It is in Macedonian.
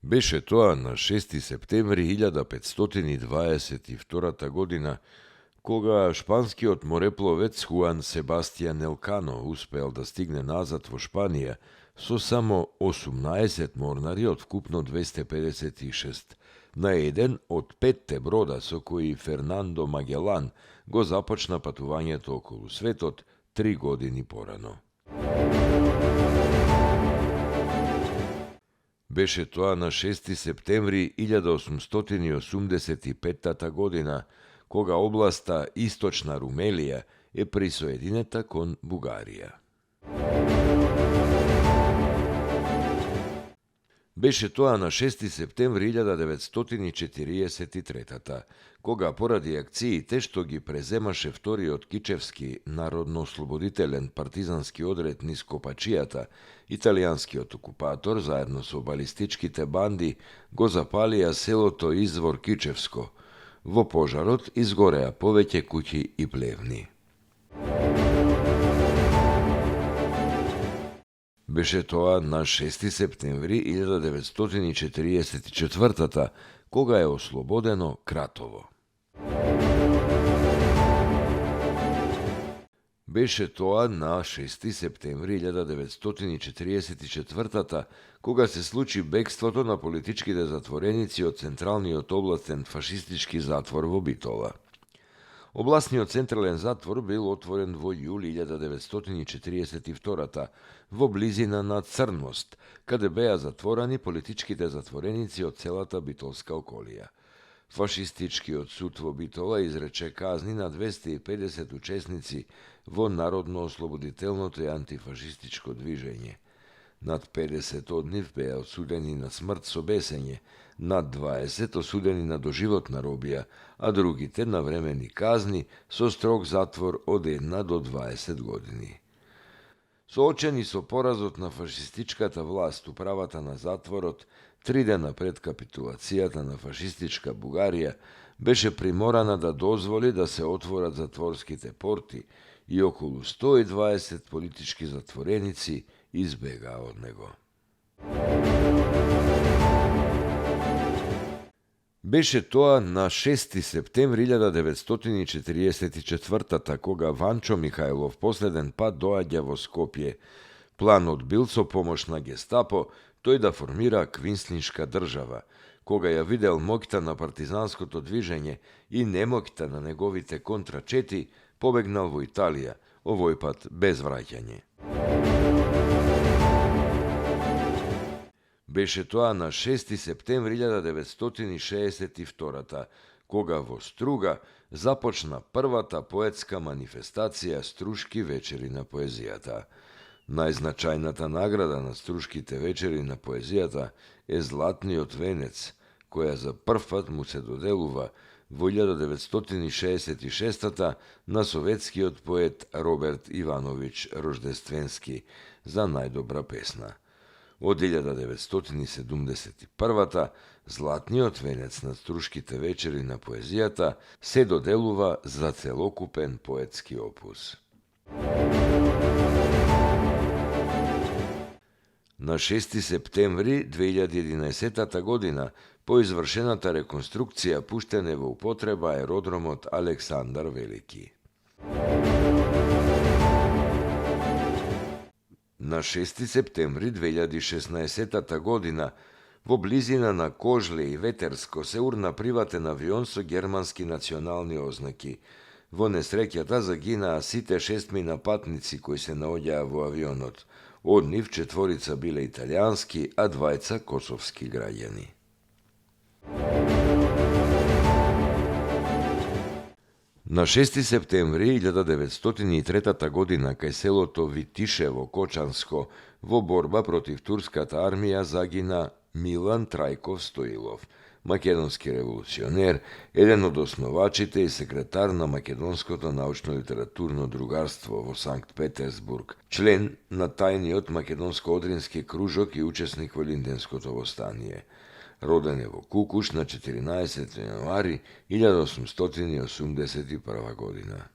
Беше тоа на 6 септември 1522 година, кога шпанскиот морепловец Хуан Себастијан Елкано успеал да стигне назад во Шпанија со само 18 морнари од вкупно 256, на еден од 5 брода со кои Фернандо Магелан го започна патувањето околу светот 3 години порано. Беше тоа на 6 септември 1885 година, кога областа Источна Румелија е присоединета кон Бугарија. Беше тоа на 6 септември 1943, кога поради акциите што ги преземаше вториот кичевски народно-ослободителен партизански одред низ Копачијата, италијанскиот окупатор заедно со балистичките банди го запалија селото Извор Кичевско. Во пожарот изгореа повеќе куќи и плевни. Беше тоа на 6 септември 1944, кога е ослободено Кратово. Беше тоа на 6 септември 1944, кога се случи бегството на политичките затвореници од Централниот областен фашистички затвор во Битола. Областниот централен затвор бил отворен во јули 1942 во близина на Црност, каде беа затворени политичките затвореници од целата битолска околија. Фашистичкиот суд во Битола изрече казни на 250 учесници во народно-ослободителното и антифашистичко движење. Над 50 од нив беа осудени на смрт со бесење, над 20 осудени на доживотна робија, а другите на времени казни со строг затвор од 1 до 20 години. Соочени со поразот на фашистичката власт управата на затворот, 3 дена пред капитулацијата на фашистичка Бугарија, беше приморана да дозволи да се отворат затворските порти и околу 120 политички затвореници избегаа од него. Беше тоа на 6 септември 1944, кога Ванчо Михајлов последен пат доаѓа во Скопје. Планот бил со помош на Гестапо тој да формира квинслиншка држава. Кога ја видел моќта на партизанското движење и немоќта на неговите контрачети, побегнал во Италија, овој пат без враќање. Беше тоа на 6 септември 1962, кога во Струга започна првата поетска манифестација Струшки вечери на поезијата. Најзначајната награда на Струшките вечери на поезијата е Златниот венец, која за прв пат му се доделува во 1966 на советскиот поет Роберт Ивановиќ Рождественски за најдобра песна. Од 1971 Златниот венец на Струшките вечери на поезијата се доделува за целокупен поетски опус. На 6 септември 2011 година, по извршената реконструкција, пуштен е во употреба аеродромот Александар Велики. На 6 септември 2016 година, во близина на Кожле и Ветерско се урна приватен авион со германски национални ознаки. Во несреќата загинаа сите 6 патници кои се наоѓаа во авионот. Од нив 4 биле италијански, а 2 косовски граѓани. На 6 септември 1903 година кај селото Витишево, Кочанско, во борба против турската армија загина Милан Трајков Стоилов, македонски револуционер, еден од основачите и секретар на Македонското научно-литературно другарство во Санкт Петерсбург, член на тајниот македонско-одрински кружок и учесник во Линденското востание. Роден е во Кукуш на 14 јануари 1881 година.